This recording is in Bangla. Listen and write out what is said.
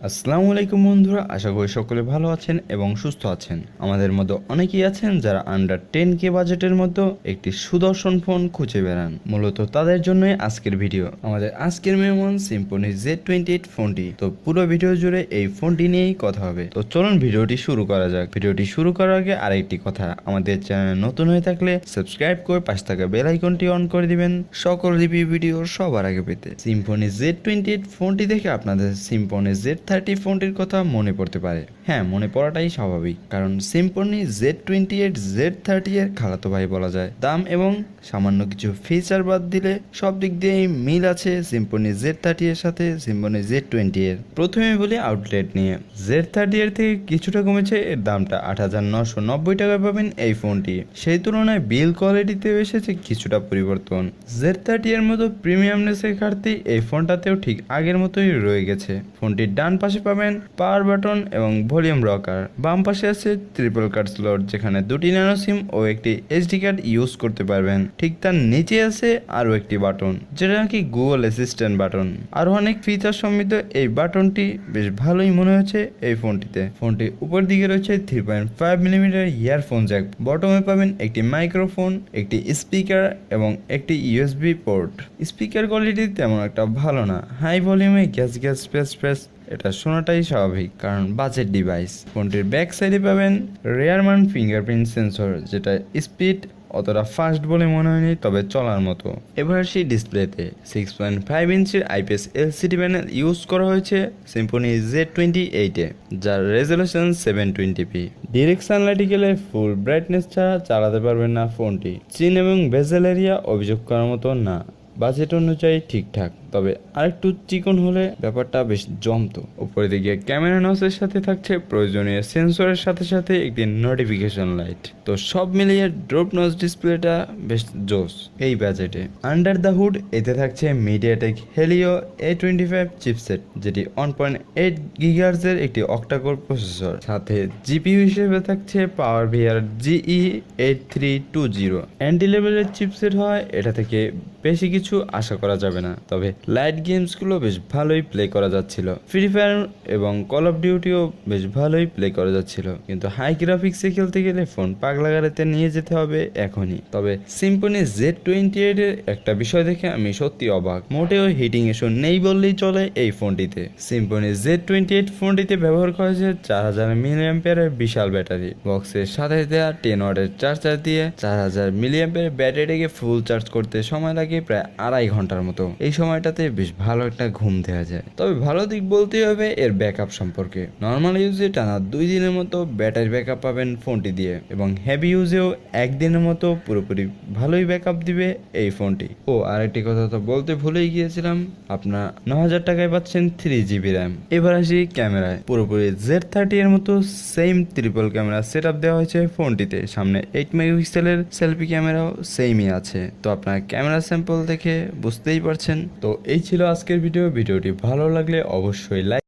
আসসালামু আলাইকুম বন্ধুরা, আশা করি সকলে ভালো আছেন এবং সুস্থ আছেন। আমাদের মধ্যে অনেকেই আছেন যারা আন্ডার 10K বাজেটের মধ্যে একটি সুদর্শন ফোন খুঁজে বেড়ান। মূলত তাদের জন্যই আজকের ভিডিও। আমাদের আজকের মেহমান সিম্ফনি Z28 ফোনটি। তো পুরো ভিডিও জুড়ে এই ফোনটি নিয়েই কথা হবে। তো চলুন ভিডিওটি শুরু করা যাক। ভিডিওটি শুরু করার আগে আরেকটি কথা, আমাদের চ্যানেলে নতুন হয়ে থাকলে সাবস্ক্রাইব করে পাশে থাকা বেল আইকনটি অন করে দিবেন সকল রিভিউ ভিডিও সবার আগে পেতে। সিম্ফনি Z28 ফোনটি দেখে আপনাদের সিম্ফনি Z30 ফোনটির কথা মনে পড়তে পারে। হ্যাঁ, মনে পড়াটাই স্বাভাবিক, কারণ সিম্ফনি Z28 Z30 এর খালাতো ভাই বলা যায়। দাম এবং সামান্য কিছু ফিচার বাদ দিলে সব দিক দিয়েই মিল আছে সিম্ফনি Z30 এর সাথে সিম্ফনি Z20 এর। প্রথমে বলি আউটলেট নিয়ে। Z30 এর থেকে কিছুটা কমেছে, এর দামটা 8,990 টাকায় পাবেন এই ফোনটি। সেই তুলনায় বিল কোয়ালিটিতে এসেছে কিছুটা পরিবর্তন। Z30 এর মতো প্রিমিয়ামনেসের ঘাটতি এই ফোনটাতেও ঠিক আগের মতোই রয়ে গেছে। ফোনটির ডান পাশে পাবেন পাওয়ার বাটন এবং ভলিউম রকার। বাম পাশে আছে ট্রিপল কার্ড স্লট, যেখানে দুটি ন্যানো সিম ও একটি এসডি কার্ড ইউজ করতে পারবেন। ঠিক তার নিচে আছে আরও একটি বাটন, যেটা নাকি গুগল অ্যাসিস্ট্যান্ট বাটন। আরও অনেক ফিচার সমৃদ্ধ এই বাটনটি বেশ ভালোই মনে হচ্ছে এই ফোনটিতে। ফোনটির উপর দিকে রয়েছে 3.5mm ইয়ারফোন জ্যাক। বটমে পাবেন একটি মাইক্রোফোন, একটি স্পিকার এবং একটি ইউএসবি পোর্ট। স্পিকার কোয়ালিটি তেমন একটা ভালো না, হাই ভলিউমে গ্যাস স্পেস এটা শোনাটাই স্বাভাবিক, কারণ বাজেট ডিভাইস। ফোনটির ব্যাক সাইডে পাবেন রেয়ারমান ফিঙ্গারপ্রিন্ট সেন্সর, যেটা স্পিড অতটা ফাস্ট বলে মনে হয়নি, তবে চলার মতো। এবার সেই ডিসপ্লেতে 6.5 ইঞ্চির আইপিএস এলসিডি প্যানেল ইউজ করা হয়েছে সিম্ফনি Z28 এ, যার রেজলিউশন 720p। ডিরেক্ট সানলাইটে গেলে ফুল ব্রাইটনেস ছাড়া চালাতে পারবেন না ফোনটি। চিন এবং বেজেল এরিয়া অভিযোগ করার মতো না, বাজেট অনুযায়ী ঠিকঠাক, তবে আরেকটু চিকন হলে ব্যাপারটা বেশ জমতো। উপরে দিকে ক্যামেরা নসের সাথে থাকছে প্রয়োজনীয় সেন্সরের সাথে সাথে একটি নোটিফিকেশন লাইট। তো সব মিলিয়ে ড্রপ নচ ডিসপ্লেটা বেশ জোস এই বাজেটে। আন্ডার দ্য হুড এতে থাকছে মিডিয়াটেক হেলিও A25 চিপসেট, যেটি 1.8 GHz এর একটি অক্টাকোর প্রসেসর। সাথে জিপিইউ হিসেবে থাকছে পাওয়ার ভিআর GE8320। এন্ট্রি লেভেলের চিপসেট হয়, এটা থেকে বেশি কিছু আশা করা যাবে না, তবে লাইট গেমসগুলো বেশ ভালোই প্লে করা যাচ্ছিল। ফ্রি ফায়ার এবং কল অফ ডিউটিও বেশ ভালোই প্লে করা যাচ্ছিল, কিন্তু হাই গ্রাফিক্সে খেলতে গেলে ফোন পাগলা গাড়িতে নিয়ে যেতে হবে এখনই। তবে সিম্ফনি Z28 এর একটা বিষয় দেখে আমি সত্যি অবাক, মোটেও হিটিং ইস্যু নেই বললেই চলে এই ফোনটিতে। সিম্ফনি Z28 ফোনটিতে ব্যবহার করা হয়েছে 4000 mAh এর বিশাল ব্যাটারি। বক্সের সাথে দেওয়া 10 ওয়াটের চার্জার দিয়ে 4000 mAh ব্যাটারিকে ফুল চার্জ করতে সময় লাগে প্রায় 2.5 ঘন্টার মতো। এই সময়টাতে বেশ ভালো একটা ঘুম দেওয়া যায়। তবে ভালো দিক বলতে হবে এর ব্যাকআপ সম্পর্কে। নর্মাল ইউজে টানা 2 দিনের মতো ব্যাটারি ব্যাকআপ পাবেন ফোনটি দিয়ে, এবং হেভি ইউজেও 1 দিনের মতো পুরোপুরি ভালোই ব্যাকআপ দিবে এই ফোনটি। ও আরেকটি কথা তো বলতে ভুলেই গিয়েছিলাম, আপনার 9000 টাকায় পাচ্ছেন 3GB র্যাম। এবার আসি ক্যামেরায়। পুরোপুরি Z30 এর মতো same triple camera set up দেওয়া হয়েছে ফোনটিতে। সামনে 8 মেগাপিক্সেলের সেলফি ক্যামেরাও সেমই আছে। তো আপনার ক্যামেরা স্যাম্পল দেখে বুঝতেই পারছেন। তো এই ছিল আজকের ভিডিওটি ভালো লাগলে অবশ্যই লাইক